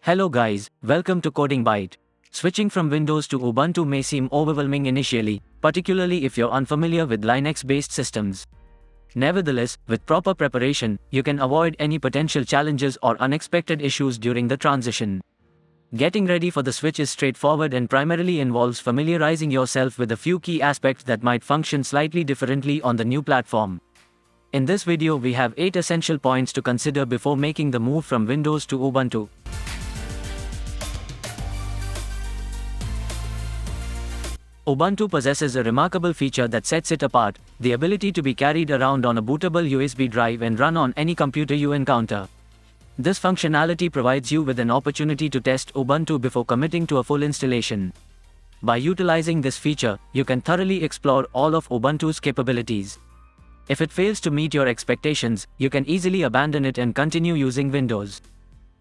Hello guys, welcome to Coding Byte. Switching from Windows to Ubuntu may seem overwhelming initially, particularly if you're unfamiliar with Linux-based systems. Nevertheless, with proper preparation, you can avoid any potential challenges or unexpected issues during the transition. Getting ready for the switch is straightforward and primarily involves familiarizing yourself with a few key aspects that might function slightly differently on the new platform. In this video we have 8 essential points to consider before making the move from Windows to Ubuntu. Ubuntu possesses a remarkable feature that sets it apart: the ability to be carried around on a bootable USB drive and run on any computer you encounter. This functionality provides you with an opportunity to test Ubuntu before committing to a full installation. By utilizing this feature, you can thoroughly explore all of Ubuntu's capabilities. If it fails to meet your expectations, you can easily abandon it and continue using Windows.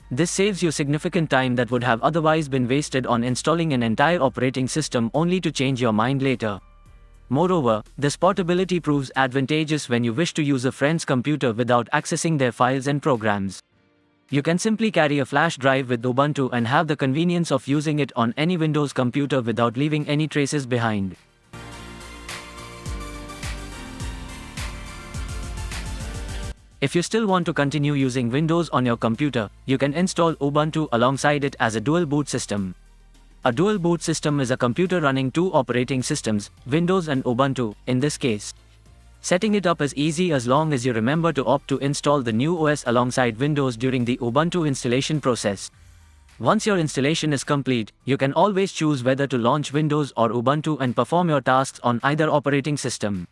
This saves you significant time that would have otherwise been wasted on installing an entire operating system only to change your mind later. Moreover, this portability proves advantageous when you wish to use a friend's computer without accessing their files and programs. You can simply carry a flash drive with Ubuntu and have the convenience of using it on any Windows computer without leaving any traces behind. If you still want to continue using Windows on your computer, you can install Ubuntu alongside it as a dual boot system. A dual boot system is a computer running two operating systems, Windows and Ubuntu, in this case. Setting it up is easy as long as you remember to opt to install the new OS alongside Windows during the Ubuntu installation process. Once your installation is complete, you can always choose whether to launch Windows or Ubuntu and perform your tasks on either operating system.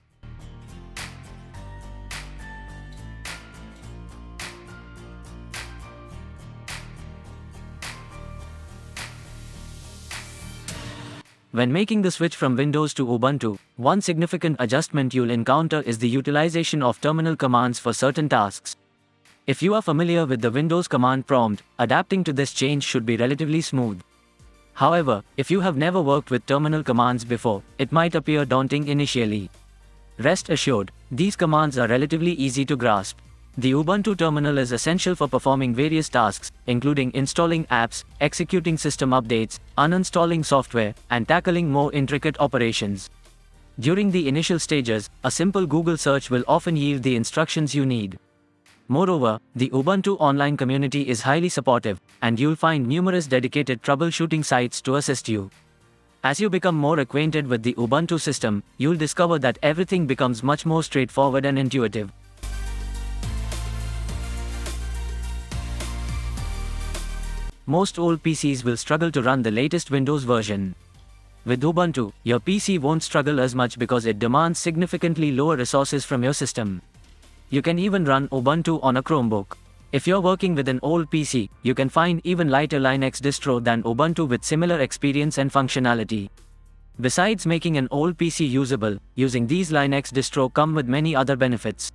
When making the switch from Windows to Ubuntu, one significant adjustment you'll encounter is the utilization of terminal commands for certain tasks. If you are familiar with the Windows command prompt, adapting to this change should be relatively smooth. However, if you have never worked with terminal commands before, it might appear daunting initially. Rest assured, these commands are relatively easy to grasp. The Ubuntu terminal is essential for performing various tasks, including installing apps, executing system updates, uninstalling software, and tackling more intricate operations. During the initial stages, a simple Google search will often yield the instructions you need. Moreover, the Ubuntu online community is highly supportive, and you'll find numerous dedicated troubleshooting sites to assist you. As you become more acquainted with the Ubuntu system, you'll discover that everything becomes much more straightforward and intuitive. Most old PCs will struggle to run the latest Windows version. With Ubuntu, your PC won't struggle as much because it demands significantly lower resources from your system. You can even run Ubuntu on a Chromebook. If you're working with an old PC, you can find even lighter Linux distro than Ubuntu with similar experience and functionality. Besides making an old PC usable, using these Linux distro come with many other benefits.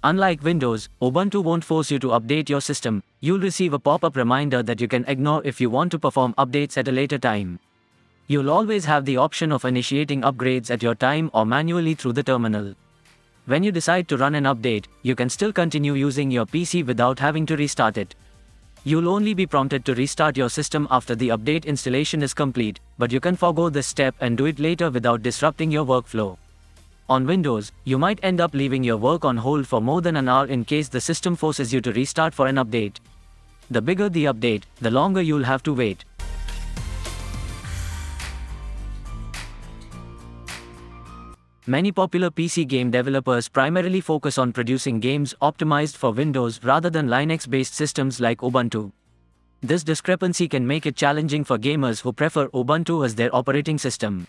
Unlike Windows, Ubuntu won't force you to update your system. You'll receive a pop-up reminder that you can ignore if you want to perform updates at a later time. You'll always have the option of initiating upgrades at your time or manually through the terminal. When you decide to run an update, you can still continue using your PC without having to restart it. You'll only be prompted to restart your system after the update installation is complete, but you can forgo this step and do it later without disrupting your workflow. On Windows, you might end up leaving your work on hold for more than an hour in case the system forces you to restart for an update. The bigger the update, the longer you'll have to wait. Many popular PC game developers primarily focus on producing games optimized for Windows rather than Linux-based systems like Ubuntu. This discrepancy can make it challenging for gamers who prefer Ubuntu as their operating system.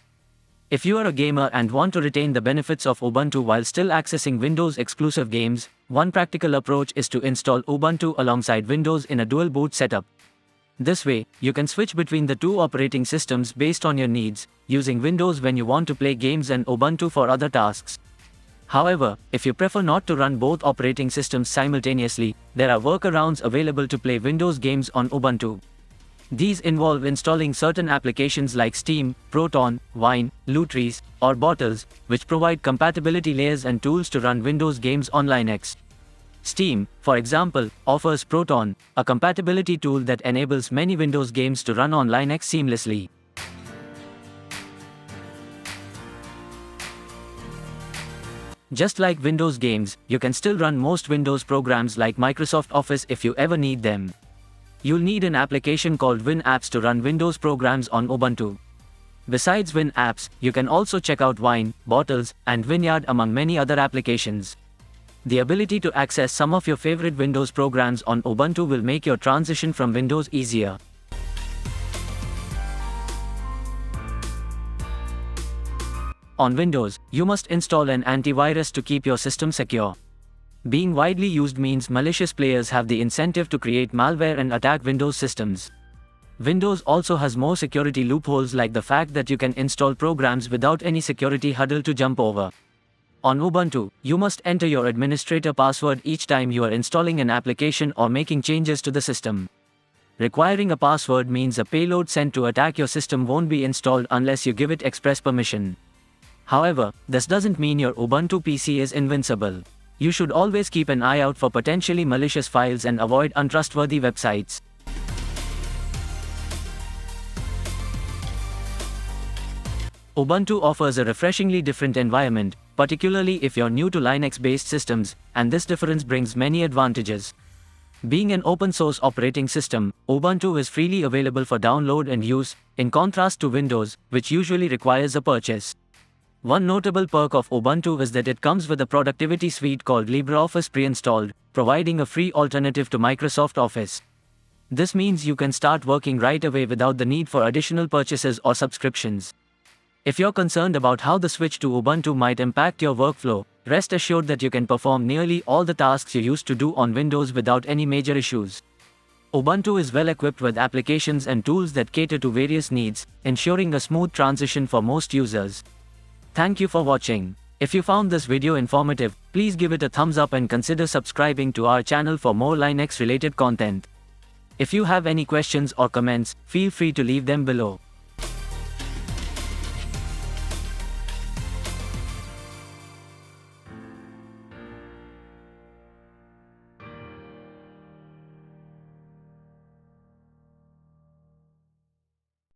If you are a gamer and want to retain the benefits of Ubuntu while still accessing Windows-exclusive games, one practical approach is to install Ubuntu alongside Windows in a dual boot setup. This way, you can switch between the two operating systems based on your needs, using Windows when you want to play games and Ubuntu for other tasks. However, if you prefer not to run both operating systems simultaneously, there are workarounds available to play Windows games on Ubuntu. These involve installing certain applications like Steam, Proton, Wine, Lutris, or Bottles, which provide compatibility layers and tools to run Windows games on Linux. Steam, for example, offers Proton, a compatibility tool that enables many Windows games to run on Linux seamlessly. Just like Windows games, you can still run most Windows programs like Microsoft Office if you ever need them. You'll need an application called WinApps to run Windows programs on Ubuntu. Besides WinApps, you can also check out Wine, Bottles, and Vineyard among many other applications. The ability to access some of your favorite Windows programs on Ubuntu will make your transition from Windows easier. On Windows, you must install an antivirus to keep your system secure. Being widely used means malicious players have the incentive to create malware and attack Windows systems. Windows also has more security loopholes, like the fact that you can install programs without any security hurdle to jump over. On Ubuntu, you must enter your administrator password each time you are installing an application or making changes to the system. Requiring a password means a payload sent to attack your system won't be installed unless you give it express permission. However, this doesn't mean your Ubuntu PC is invincible. You should always keep an eye out for potentially malicious files and avoid untrustworthy websites. Ubuntu offers a refreshingly different environment, particularly if you're new to Linux-based systems, and this difference brings many advantages. Being an open-source operating system, Ubuntu is freely available for download and use, in contrast to Windows, which usually requires a purchase. One notable perk of Ubuntu is that it comes with a productivity suite called LibreOffice pre-installed, providing a free alternative to Microsoft Office. This means you can start working right away without the need for additional purchases or subscriptions. If you're concerned about how the switch to Ubuntu might impact your workflow, rest assured that you can perform nearly all the tasks you used to do on Windows without any major issues. Ubuntu is well equipped with applications and tools that cater to various needs, ensuring a smooth transition for most users. Thank you for watching. If you found this video informative, please give it a thumbs up and consider subscribing to our channel for more Linux related content. If you have any questions or comments, feel free to leave them below.